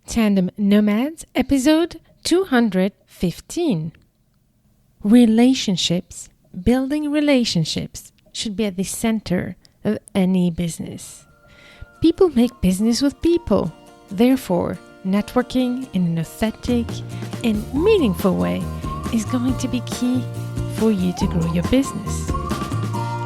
Tandem Nomads, episode 215. Relationships. Building relationships should be at the center of any business. People make business with people. Therefore, networking in an authentic and meaningful way is going to be key for you to grow your business.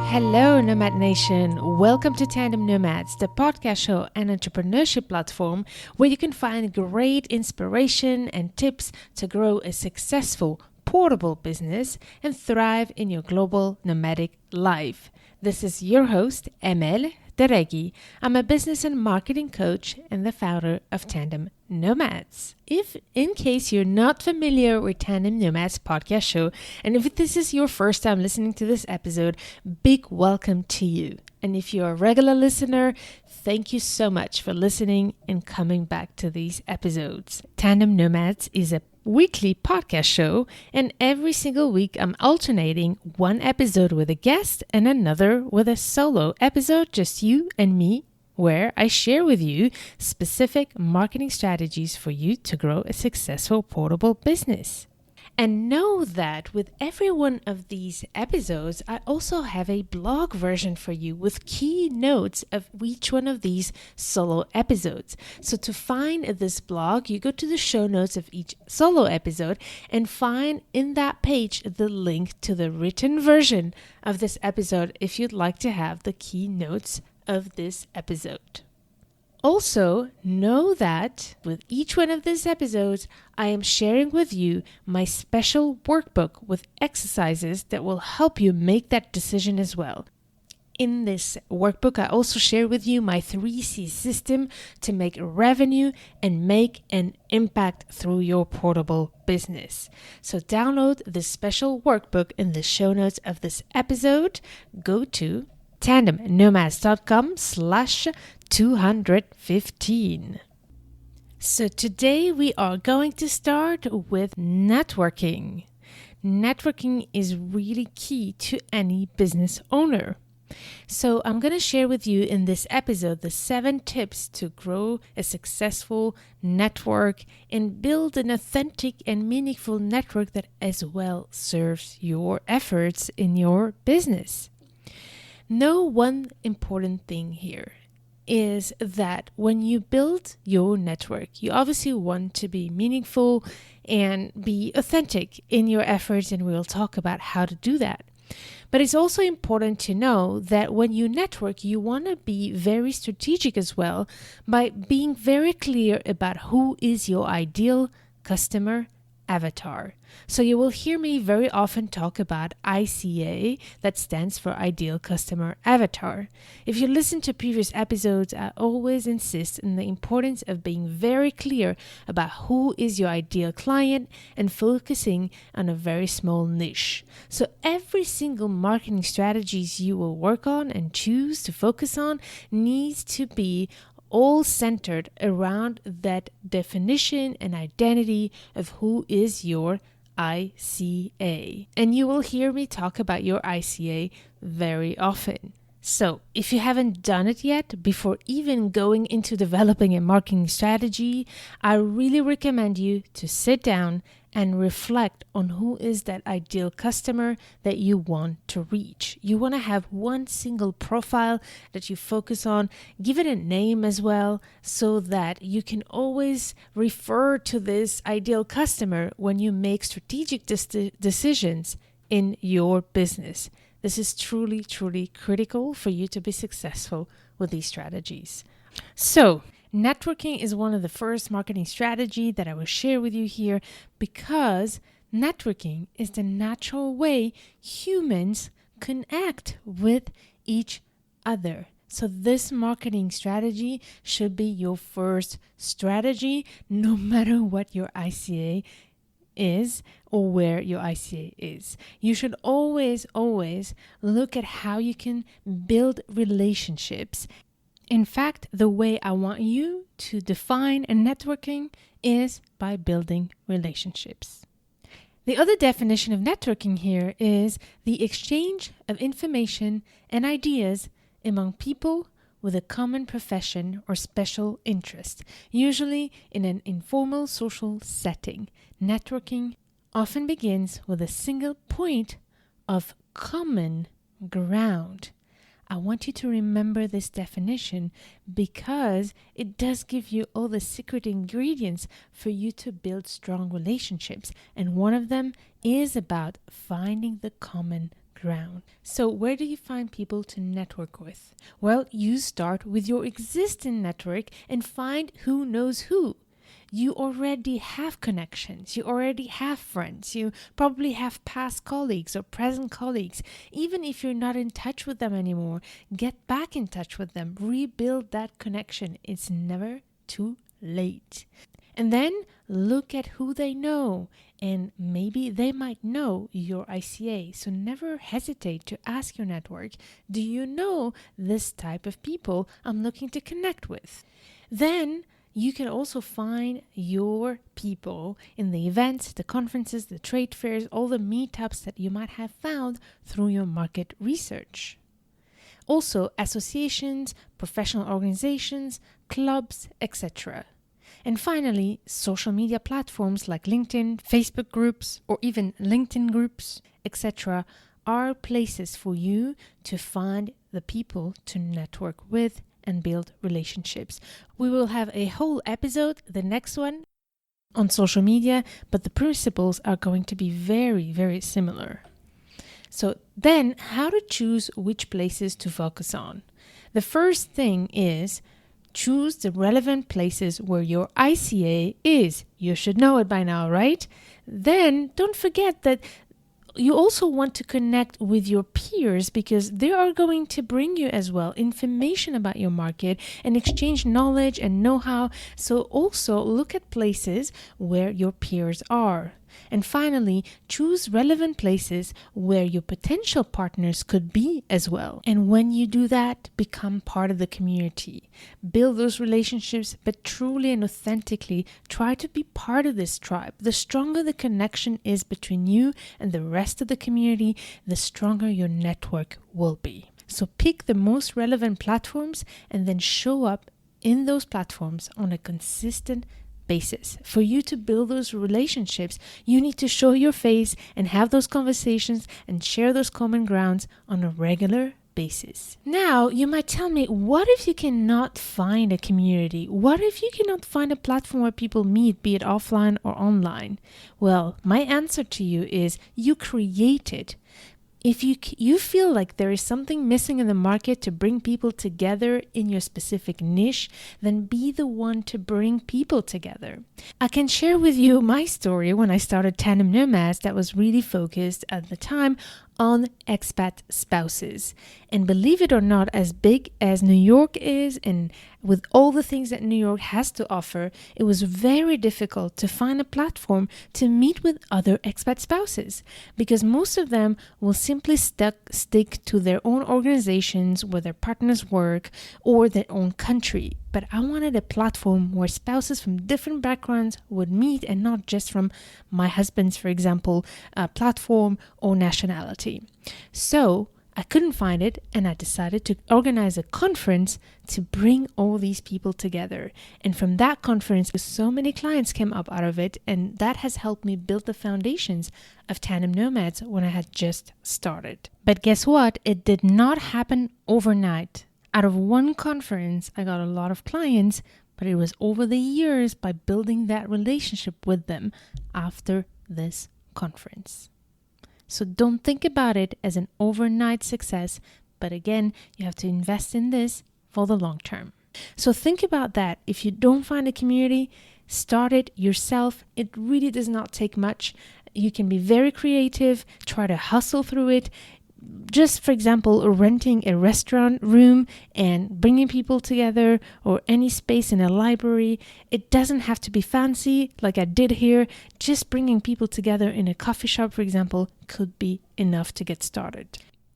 Hello, Nomad Nation. Welcome to Tandem Nomads, the podcast show and entrepreneurship platform where you can find great inspiration and tips to grow a successful, portable business and thrive in your global nomadic life. This is your host, Emel Deregi. I'm a business and marketing coach and the founder of Tandem Nomads. If in case you're not familiar with Tandem Nomads podcast show, and if this is your first time listening to this episode, big welcome to you. And if you're a regular listener, thank you so much for listening and coming back to these episodes. Tandem Nomads is a weekly podcast show, and every single week I'm alternating one episode with a guest and another with a solo episode, just you and me, where I share with you specific marketing strategies for you to grow a successful portable business. And know that with every one of these episodes, I also have a blog version for you with key notes of each one of these solo episodes. So to find this blog, you go to the show notes of each solo episode and find in that page the link to the written version of this episode if you'd like to have the key notes of this episode. Also, know that with each one of these episodes, I am sharing with you my special workbook with exercises that will help you make that decision as well. In this workbook, I also share with you my 3C system to make revenue and make an impact through your portable business. So download this special workbook in the show notes of this episode. Go to tandemnomads.com/215. So today we are going to start with networking. Networking is really key to any business owner. So I'm going to share with you in this episode the 7 tips to grow a successful network and build an authentic and meaningful network that as well serves your efforts in your business. Know one important thing here is that when you build your network, you obviously want to be meaningful and be authentic in your efforts, and we'll talk about how to do that. But it's also important to know that when you network, you want to be very strategic as well by being very clear about who is your ideal customer avatar. So you will hear me very often talk about ICA, that stands for Ideal Customer Avatar. If you listen to previous episodes, I always insist on the importance of being very clear about who is your ideal client and focusing on a very small niche. So every single marketing strategies you will work on and choose to focus on needs to be all centered around that definition and identity of who is your ICA. And you will hear me talk about your ICA very often. So if you haven't done it yet, before even going into developing a marketing strategy, I really recommend you to sit down and reflect on who is that ideal customer that you want to reach. You want to have one single profile that you focus on, give it a name as well, so that you can always refer to this ideal customer when you make strategic decisions in your business. This is truly, truly critical for you to be successful with these strategies. So, networking is one of the first marketing strategy that I will share with you here because networking is the natural way humans connect with each other. So this marketing strategy should be your first strategy, no matter what your ICA is or where your ICA is. You should always look at how you can build relationships. In fact, the way I want you to define a networking is by building relationships. The other definition of networking here is the exchange of information and ideas among people with a common profession or special interest, usually in an informal social setting. Networking often begins with a single point of common ground. I want you to remember this definition because it does give you all the secret ingredients for you to build strong relationships. And one of them is about finding the common ground. So where do you find people to network with? Well, you start with your existing network and find who knows who. You already have connections. You already have friends. You probably have past colleagues or present colleagues. Even if you're not in touch with them anymore, get back in touch with them. Rebuild that connection. It's never too late. And then look at who they know. And maybe they might know your ICA. So never hesitate to ask your network, do you know this type of people I'm looking to connect with? Then you can also find your people in the events, the conferences, the trade fairs, all the meetups that you might have found through your market research. Also, associations, professional organizations, clubs, etc. And finally, social media platforms like LinkedIn, Facebook groups, or even LinkedIn groups, etc. are places for you to find the people to network with and build relationships. We will have a whole episode, the next one, on social media, but the principles are going to be very, very similar. So then, how to choose which places to focus on? The first thing is choose the relevant places where your ICA is. You should know it by now, right? Then don't forget that you also want to connect with your peers because they are going to bring you as well information about your market and exchange knowledge and know-how. So also look at places where your peers are. And finally, choose relevant places where your potential partners could be as well. And when you do that, become part of the community. Build those relationships, but truly and authentically try to be part of this tribe. The stronger the connection is between you and the rest of the community, the stronger your network will be. So pick the most relevant platforms and then show up in those platforms on a consistent basis. For you to build those relationships, you need to show your face and have those conversations and share those common grounds on a regular basis. Now, you might tell me, what if you cannot find a community? What if you cannot find a platform where people meet, be it offline or online? Well, my answer to you is you create it. If you feel like there is something missing in the market to bring people together in your specific niche, then be the one to bring people together. I can share with you my story when I started Tandem Nomads that was really focused at the time on expat spouses. And believe it or not, as big as New York is and with all the things that New York has to offer, it was very difficult to find a platform to meet with other expat spouses because most of them will simply stick to their own organizations where their partners work or their own country. But I wanted a platform where spouses from different backgrounds would meet and not just from my husband's, for example, platform or nationality. So I couldn't find it and I decided to organize a conference to bring all these people together. And from that conference, so many clients came up out of it, and that has helped me build the foundations of Tandem Nomads when I had just started. But guess what? It did not happen overnight. Out of one conference, I got a lot of clients, but it was over the years by building that relationship with them after this conference. So don't think about it as an overnight success, but again, you have to invest in this for the long term. So think about that. If you don't find a community, start it yourself. It really does not take much. You can be very creative, try to hustle through it. Just, for example, renting a restaurant room and bringing people together, or any space in a library. It doesn't have to be fancy like I did here. Just bringing people together in a coffee shop, for example, could be enough to get started.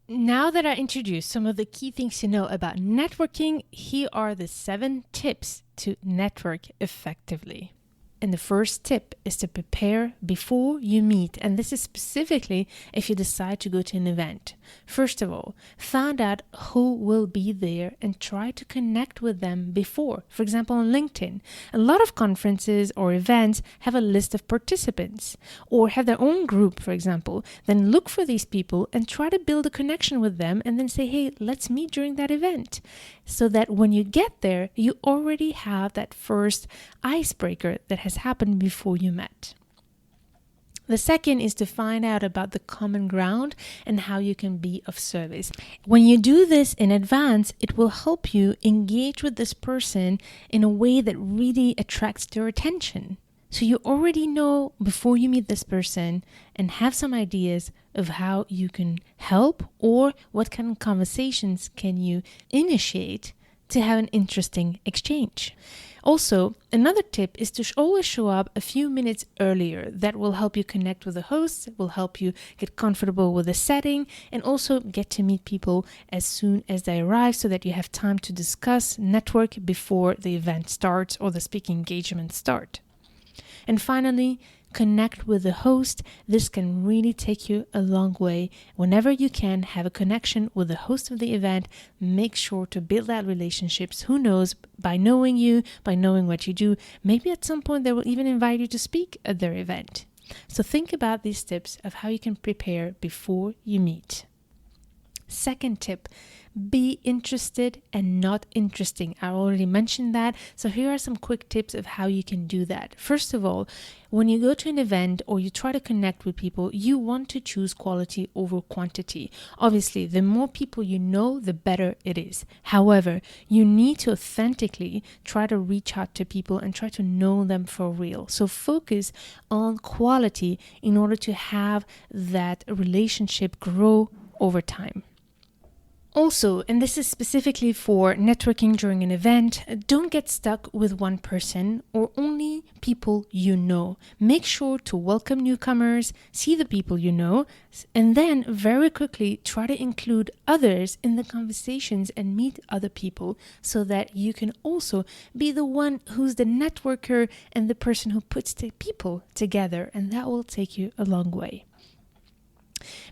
Now that I introduced some of the key things to know about networking, here are the 7 tips to network effectively. And the first tip is to prepare before you meet. And this is specifically if you decide to go to an event. First of all, find out who will be there and try to connect with them before. For example, on LinkedIn, a lot of conferences or events have a list of participants or have their own group, for example. Then look for these people and try to build a connection with them and then say, hey, let's meet during that event. So that when you get there, you already have that first icebreaker that has happened before you met. The second is to find out about the common ground and how you can be of service. When you do this in advance, it will help you engage with this person in a way that really attracts their attention. So you already know before you meet this person and have some ideas of how you can help or what kind of conversations can you initiate to have an interesting exchange. Also, another tip is to always show up a few minutes earlier. That will help you connect with the hosts, will help you get comfortable with the setting, and also get to meet people as soon as they arrive so that you have time to discuss, network before the event starts or the speaking engagement start. And finally, connect with the host. This can really take you a long way. Whenever you can have a connection with the host of the event, make sure to build that relationships. Who knows, by knowing you, by knowing what you do, maybe at some point they will even invite you to speak at their event. So think about these tips of how you can prepare before you meet. Second tip, be interested and not interesting. I already mentioned that. So here are some quick tips of how you can do that. First of all, when you go to an event or you try to connect with people, you want to choose quality over quantity. Obviously, the more people you know, the better it is. However, you need to authentically try to reach out to people and try to know them for real. So focus on quality in order to have that relationship grow over time. Also, and this is specifically for networking during an event, don't get stuck with one person or only people you know. Make sure to welcome newcomers, see the people you know, and then very quickly try to include others in the conversations and meet other people so that you can also be the one who's the networker and the person who puts the people together, and that will take you a long way.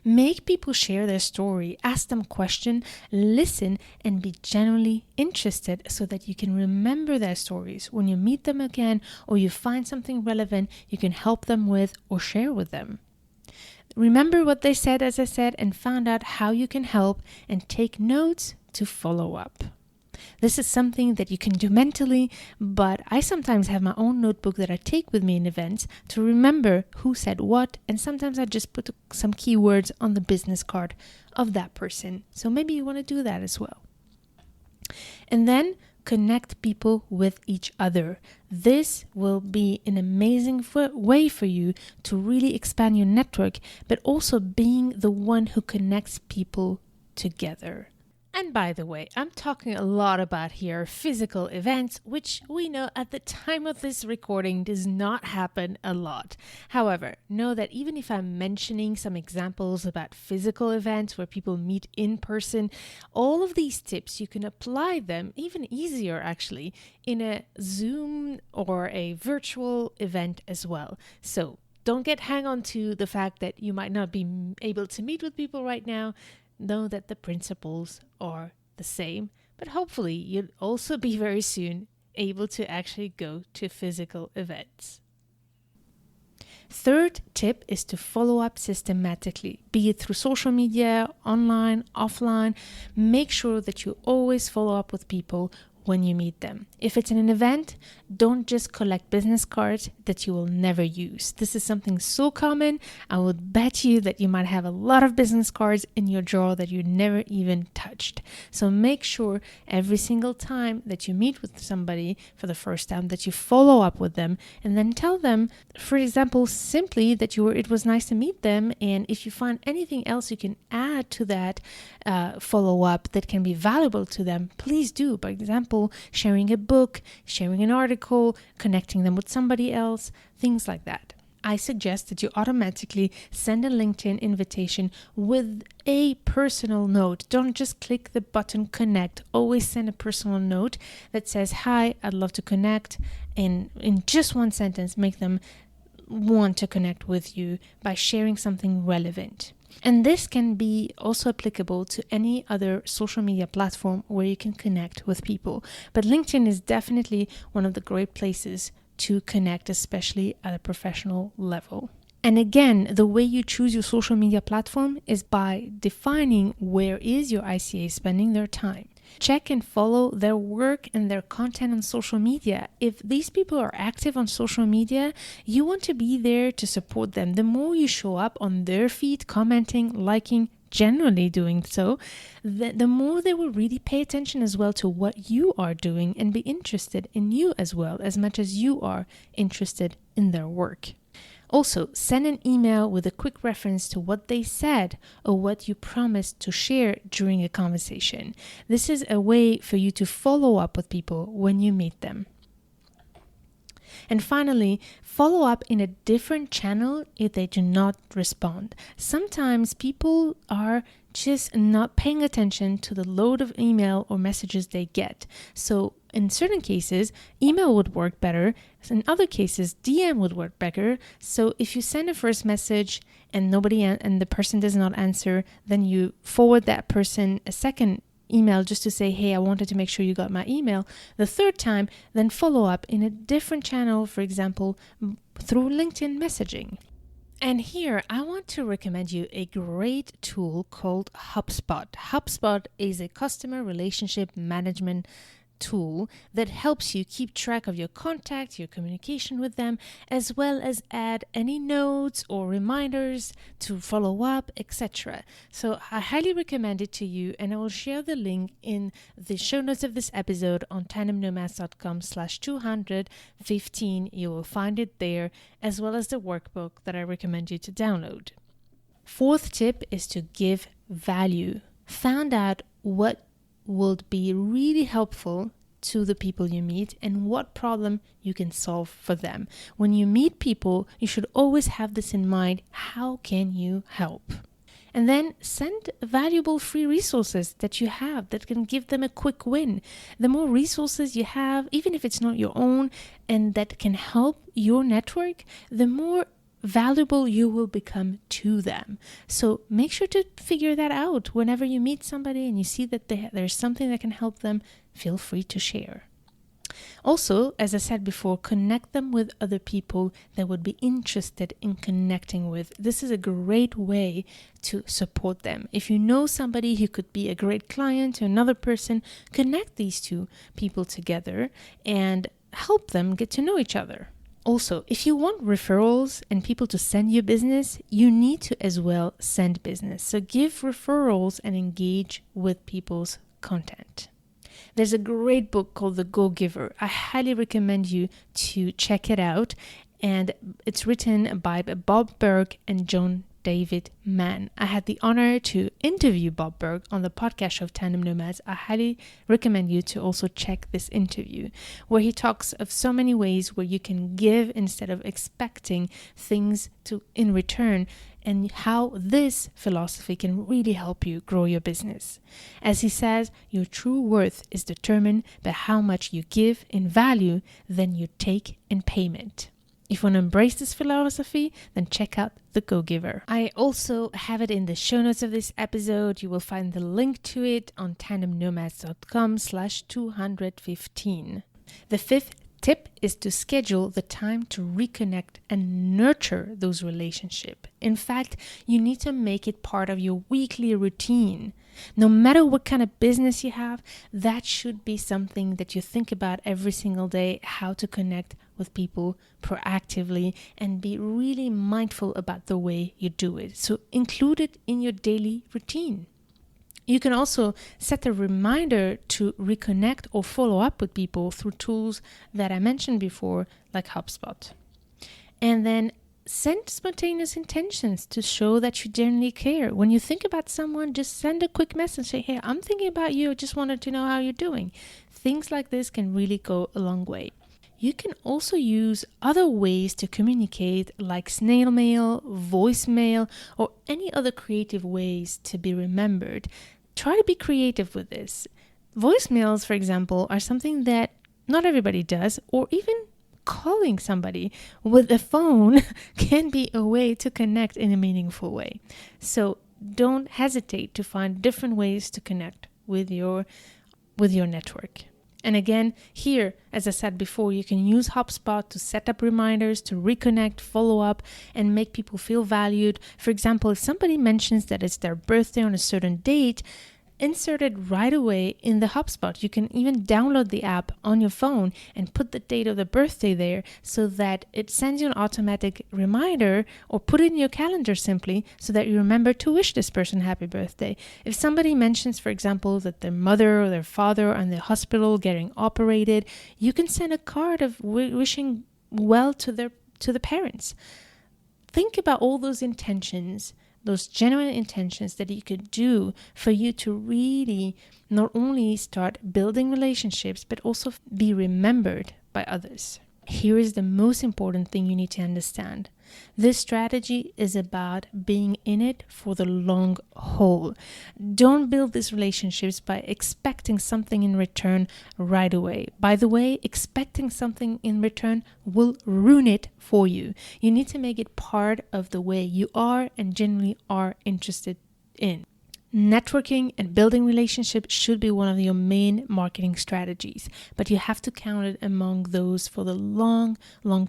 Make people share their story, ask them questions, listen, and be genuinely interested so that you can remember their stories. When you meet them again or you find something relevant, you can help them with or share with them. Remember what they said, as I said, and find out how you can help and take notes to follow up. This is something that you can do mentally, but I sometimes have my own notebook that I take with me in events to remember who said what, and sometimes I just put some keywords on the business card of that person. So maybe you want to do that as well. And then connect people with each other. This will be an amazing way for you to really expand your network, but also being the one who connects people together. And by the way, I'm talking a lot about here physical events, which we know at the time of this recording does not happen a lot. However, know that even if I'm mentioning some examples about physical events where people meet in person, all of these tips, you can apply them even easier actually in a Zoom or a virtual event as well. So don't get hung on to the fact that you might not be able to meet with people right now. Know that the principles are the same, but hopefully you'll also be very soon able to actually go to physical events. Third tip is to follow up systematically, be it through social media, online, offline. Make sure that you always follow up with people when you meet them. If it's in an event, don't just collect business cards that you will never use. This is something so common. I would bet you that you might have a lot of business cards in your drawer that you never even touched. So make sure every single time that you meet with somebody for the first time that you follow up with them and then tell them, for example, simply that it was nice to meet them, and if you find anything else you can add to that follow up that can be valuable to them, please do. For example, sharing a book, sharing an article, connecting them with somebody else, things like that. I suggest that you automatically send a LinkedIn invitation with a personal note. Don't just click the button connect. Always send a personal note that says, "Hi, I'd love to connect." And in just one sentence, make them want to connect with you by sharing something relevant. And this can be also applicable to any other social media platform where you can connect with people. But LinkedIn is definitely one of the great places to connect, especially at a professional level. And again, the way you choose your social media platform is by defining where is your ICA spending their time. Check and follow their work and their content on social media. If these people are active on social media, you want to be there to support them. The more you show up on their feed, commenting, liking, generally doing so, the more they will really pay attention as well to what you are doing and be interested in you as well, as much as you are interested in their work. Also, send an email with a quick reference to what they said or what you promised to share during a conversation. This is a way for you to follow up with people when you meet them. And finally, follow up in a different channel if they do not respond. Sometimes people are just not paying attention to the load of email or messages they get. So in certain cases, email would work better. In other cases, DM would work better. So if you send a first message and the person does not answer, then you forward that person a second email just to say, "Hey, I wanted to make sure you got my email." The third time, then follow up in a different channel, for example, through LinkedIn messaging. And here I want to recommend you a great tool called HubSpot. HubSpot is a customer relationship management tool that helps you keep track of your contacts, your communication with them, as well as add any notes or reminders to follow up, etc. So I highly recommend it to you, and I will share the link in the show notes of this episode on tandemnomads.com/215. You will find it there, as well as the workbook that I recommend you to download. Fourth tip is to give value. Find out what would be really helpful to the people you meet and what problem you can solve for them. When you meet people, you should always have this in mind. How can you help? And then send valuable free resources that you have that can give them a quick win. The more resources you have, even if it's not your own, and that can help your network, the more valuable you will become to them. So make sure to figure that out. Whenever you meet somebody and you see that there's something that can help them, feel free to share. Also, as I said before, connect them with other people that would be interested in connecting with. This is a great way to support them. If you know somebody who could be a great client to another person, connect these two people together and help them get to know each other. Also, if you want referrals and people to send you business, you need to as well send business. So give referrals and engage with people's content. There's a great book called The Go-Giver. I highly recommend you to check it out. And it's written by Bob Burg and John David Mann. I had the honor to interview Bob Burg on the podcast show Tandem Nomads. I highly recommend you to also check this interview, where he talks of so many ways where you can give instead of expecting things in return, and how this philosophy can really help you grow your business. As he says, your true worth is determined by how much you give in value than you take in payment. If you want to embrace this philosophy, then check out The Go-Giver. I also have it in the show notes of this episode. You will find the link to it on tandemnomads.com/215. The fifth tip is to schedule the time to reconnect and nurture those relationships. In fact, you need to make it part of your weekly routine. No matter what kind of business you have, that should be something that you think about every single day, how to connect with people proactively and be really mindful about the way you do it. So include it in your daily routine. You can also set a reminder to reconnect or follow up with people through tools that I mentioned before, like HubSpot. And then send spontaneous intentions to show that you genuinely care. When you think about someone, just send a quick message. Say, "Hey, I'm thinking about you. I just wanted to know how you're doing." Things like this can really go a long way. You can also use other ways to communicate, like snail mail, voicemail, or any other creative ways to be remembered. Try to be creative with this. Voicemails, for example, are something that not everybody does, or even calling somebody with a phone can be a way to connect in a meaningful way. So don't hesitate to find different ways to connect with your network. And again, here, as I said before, you can use HubSpot to set up reminders, to reconnect, follow up, and make people feel valued. For example, if somebody mentions that it's their birthday on a certain date, insert it right away in the HubSpot. You can even download the app on your phone and put the date of the birthday there so that it sends you an automatic reminder, or put it in your calendar simply so that you remember to wish this person happy birthday. If somebody mentions, for example, that their mother or their father are in the hospital getting operated, you can send a card of wishing well to the parents. Think about all those intentions, those genuine intentions that you could do for you to really not only start building relationships, but also be remembered by others. Here is the most important thing you need to understand. This strategy is about being in it for the long haul. Don't build these relationships by expecting something in return right away. By the way, expecting something in return will ruin it for you. You need to make it part of the way you are and genuinely are interested in. Networking and building relationships should be one of your main marketing strategies, but you have to count it among those for the long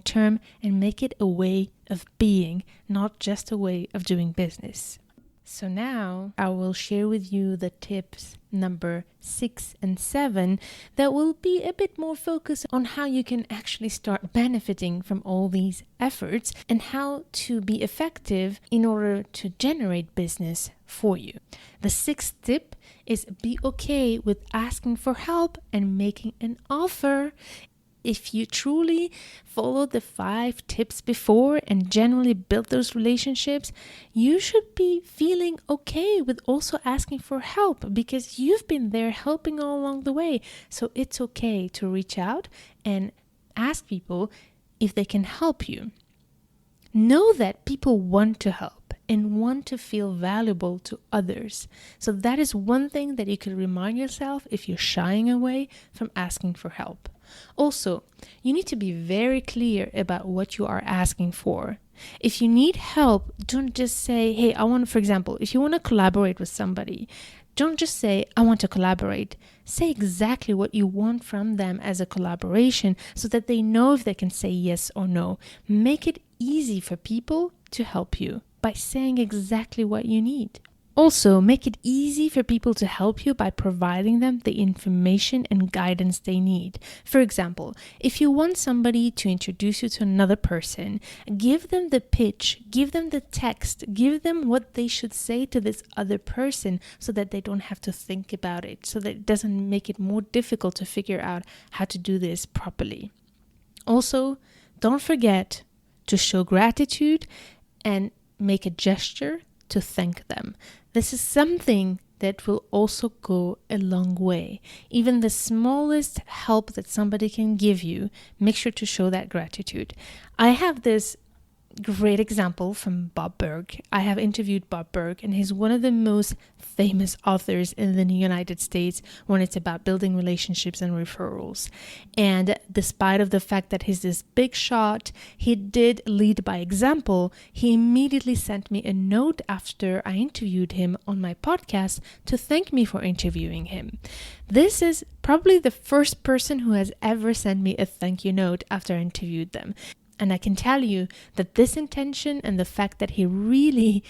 term and make it a way of being, not just a way of doing business. So now I will share with you the tips number 6 and 7 that will be a bit more focused on how you can actually start benefiting from all these efforts and how to be effective in order to generate business for you. The 6th tip is be okay with asking for help and making an offer. If you truly follow the 5 tips before and genuinely build those relationships, you should be feeling okay with also asking for help because you've been there helping all along the way. So it's okay to reach out and ask people if they can help you. Know that people want to help and want to feel valuable to others. So that is one thing that you could remind yourself if you're shying away from asking for help. Also, you need to be very clear about what you are asking for. If you need help, don't just say, hey, for example, if you want to collaborate with somebody, don't just say, I want to collaborate. Say exactly what you want from them as a collaboration so that they know if they can say yes or no. Make it easy for people to help you by saying exactly what you need. Also, make it easy for people to help you by providing them the information and guidance they need. For example, if you want somebody to introduce you to another person, give them the pitch, give them the text, give them what they should say to this other person so that they don't have to think about it, so that it doesn't make it more difficult to figure out how to do this properly. Also, don't forget to show gratitude and make a gesture to thank them. This is something that will also go a long way. Even the smallest help that somebody can give you, make sure to show that gratitude. I have this great example from Bob Burg. I have interviewed Bob Burg, and he's one of the most famous authors in the United States when it's about building relationships and referrals. And despite of the fact that he's this big shot, he did lead by example. He immediately sent me a note after I interviewed him on my podcast to thank me for interviewing him. This is probably the first person who has ever sent me a thank you note after I interviewed them. And I can tell you that this intention and the fact that he really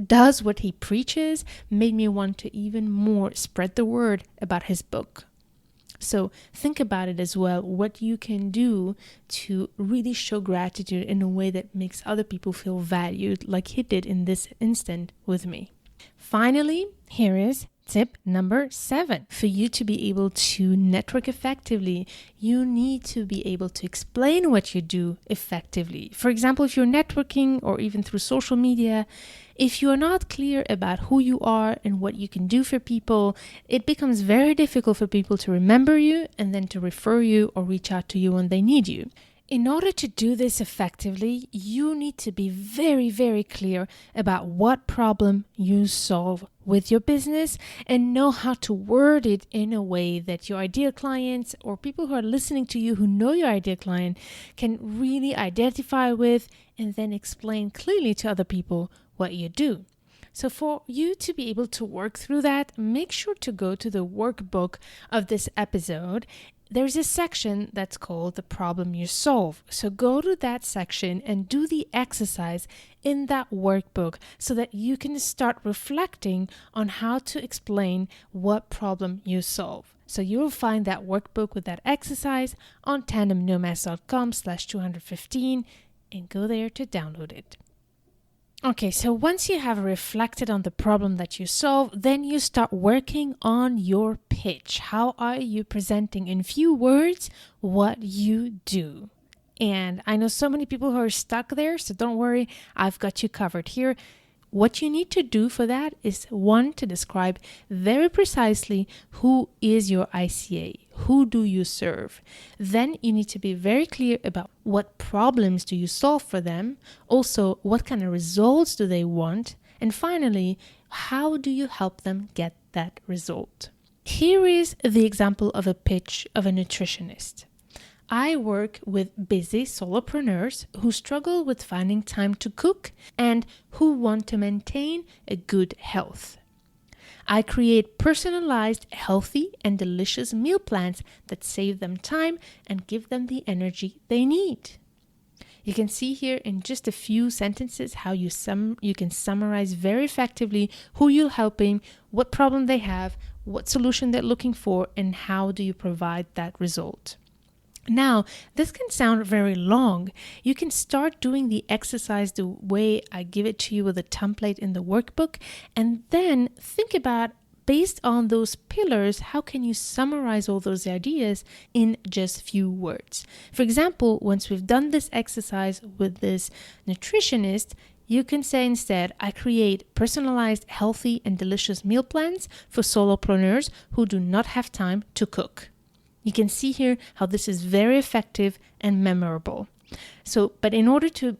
does what he preaches made me want to even more spread the word about his book. So think about it as well, what you can do to really show gratitude in a way that makes other people feel valued, like he did in this instant with me. Finally, here is Tip number 7, for you to be able to network effectively, you need to be able to explain what you do effectively. For example, if you're networking or even through social media, if you are not clear about who you are and what you can do for people, it becomes very difficult for people to remember you and then to refer you or reach out to you when they need you. In order to do this effectively, you need to be very, very clear about what problem you solve with your business and know how to word it in a way that your ideal clients or people who are listening to you who know your ideal client can really identify with and then explain clearly to other people what you do. So for you to be able to work through that, make sure to go to the workbook of this episode. There's a section that's called the problem you solve. So go to that section and do the exercise in that workbook so that you can start reflecting on how to explain what problem you solve. So you'll find that workbook with that exercise on tandemnomads.com/215 and go there to download it. Okay, so once you have reflected on the problem that you solve, then you start working on your pitch. How are you presenting in few words what you do? And I know so many people who are stuck there, so don't worry, I've got you covered here. What you need to do for that is, one, to describe very precisely who is your ICA, who do you serve. Then you need to be very clear about what problems do you solve for them, also what kind of results do they want, and finally, how do you help them get that result. Here is the example of a pitch of a nutritionist. I work with busy solopreneurs who struggle with finding time to cook and who want to maintain a good health. I create personalized, healthy, and delicious meal plans that save them time and give them the energy they need. You can see here in just a few sentences how you can summarize very effectively who you're helping, what problem they have, what solution they're looking for, and how do you provide that result. Now, this can sound very long. You can start doing the exercise the way I give it to you with a template in the workbook, and then think about, based on those pillars, how can you summarize all those ideas in just few words. For example, once we've done this exercise with this nutritionist, you can say instead, I create personalized, healthy, and delicious meal plans for solopreneurs who do not have time to cook. You can see here how this is very effective and memorable. But in order to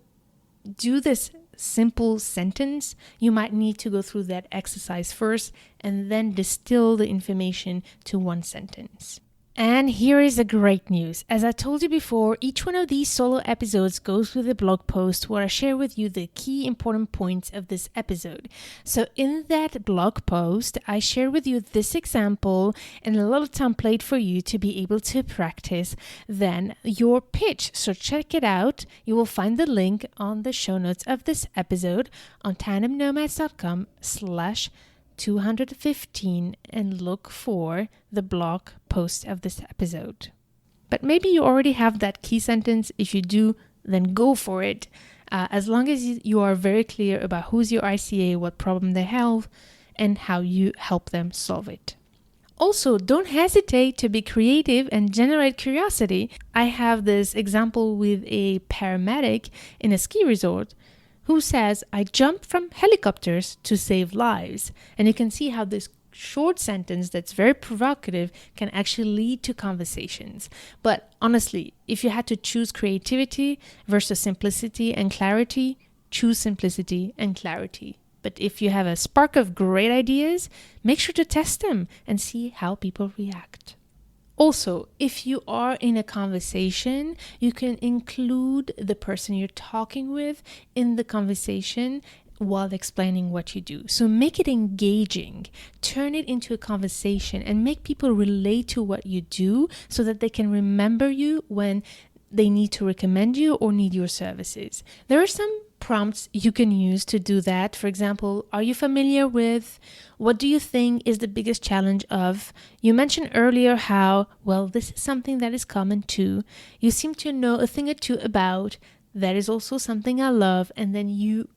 do this simple sentence, you might need to go through that exercise first and then distill the information to one sentence. And here is the great news. As I told you before, each one of these solo episodes goes with a blog post where I share with you the key important points of this episode. So in that blog post, I share with you this example and a little template for you to be able to practice then your pitch. So check it out. You will find the link on the show notes of this episode on tandemnomads.com/215 and look for the blog post of this episode. But maybe you already have that key sentence. If you do, then go for it. As long as you are very clear about who's your ICA, what problem they have, and how you help them solve it. Also, don't hesitate to be creative and generate curiosity. I have this example with a paramedic in a ski resort who says, I jump from helicopters to save lives. And you can see how this short sentence that's very provocative can actually lead to conversations. But honestly, if you had to choose creativity versus simplicity and clarity, choose simplicity and clarity. But if you have a spark of great ideas, make sure to test them and see how people react. Also, if you are in a conversation, you can include the person you're talking with in the conversation while explaining what you do. So make it engaging, turn it into a conversation and make people relate to what you do so that they can remember you when they need to recommend you or need your services. There are some prompts you can use to do that. For example, are you familiar with, what do you think is the biggest challenge of? You mentioned earlier how, well, this is something that is common too. You seem to know a thing or two about, that is also something I love. And then you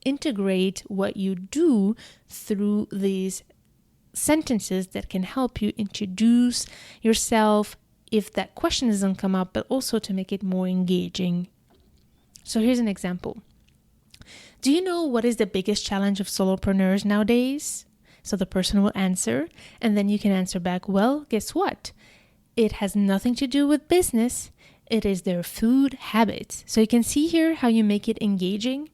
integrate what you do through these sentences that can help you introduce yourself if that question doesn't come up, but also to make it more engaging. So here's an example. Do you know what is the biggest challenge of solopreneurs nowadays? So the person will answer, and then you can answer back, well, guess what? It has nothing to do with business. It is their food habits. So you can see here how you make it engaging.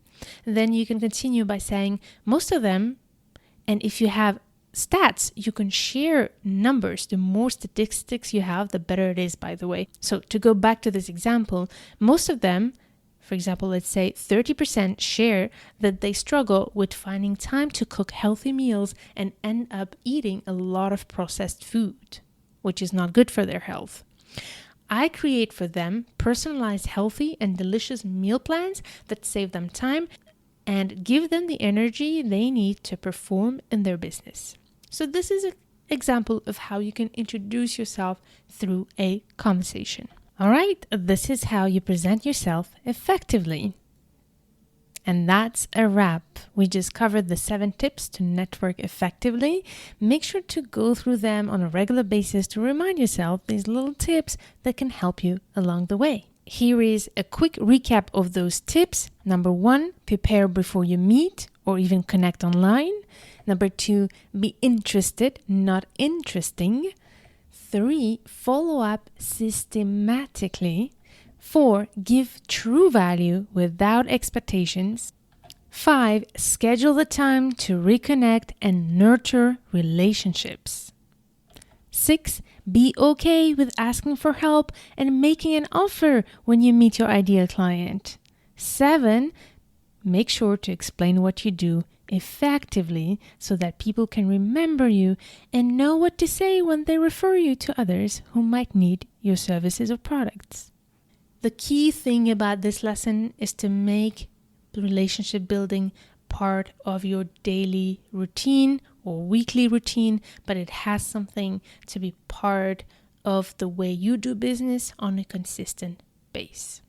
Then you can continue by saying most of them, and if you have stats, you can share numbers. The more statistics you have, the better it is, by the way. So to go back to this example, most of them, for example, let's say 30% share that they struggle with finding time to cook healthy meals and end up eating a lot of processed food, which is not good for their health. I create for them personalized, healthy, and delicious meal plans that save them time and give them the energy they need to perform in their business. So this is an example of how you can introduce yourself through a conversation. All right, this is how you present yourself effectively. And that's a wrap. We just covered the 7 tips to network effectively. Make sure to go through them on a regular basis to remind yourself these little tips that can help you along the way. Here is a quick recap of those tips. Number 1, prepare before you meet or even connect online. Number 2, be interested, not interesting. 3, follow up systematically. 4, give true value without expectations. 5, schedule the time to reconnect and nurture relationships. 6, be okay with asking for help and making an offer when you meet your ideal client. 7, make sure to explain what you do effectively so that people can remember you and know what to say when they refer you to others who might need your services or products. The key thing about this lesson is to make relationship building part of your daily routine or weekly routine, but it has something to be part of the way you do business on a consistent base.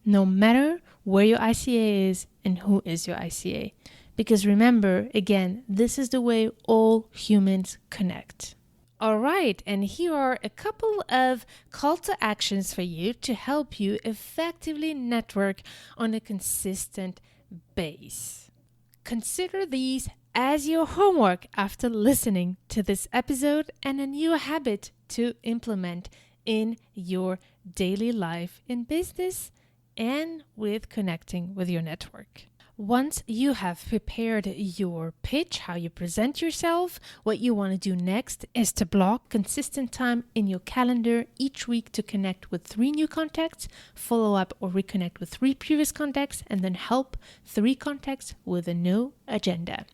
No matter where your ICA is and who is your ICA. Because remember, again, this is the way all humans connect. All right, and here are a couple of call to actions for you to help you effectively network on a consistent base. Consider these as your homework after listening to this episode and a new habit to implement in your daily life in business and with connecting with your network. Once you have prepared your pitch, how you present yourself, what you want to do next is to block consistent time in your calendar each week to connect with 3 new contacts, follow up or reconnect with 3 previous contacts, and then help 3 contacts with a no agenda.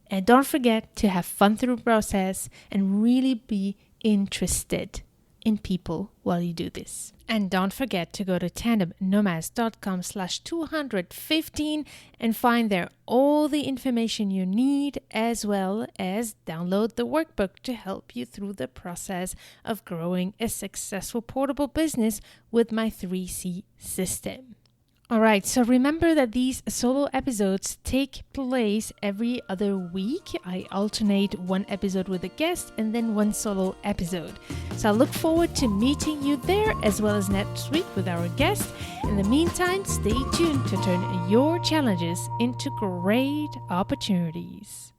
And don't forget to have fun through the process and really be interested in people while you do this. And don't forget to go to tandemnomads.com/215 and find there all the information you need, as well as download the workbook to help you through the process of growing a successful portable business with my 3C system. All right, so remember that these solo episodes take place every other week. I alternate 1 episode with a guest and then 1 solo episode. So I look forward to meeting you there as well as next week with our guest. In the meantime, stay tuned to turn your challenges into great opportunities.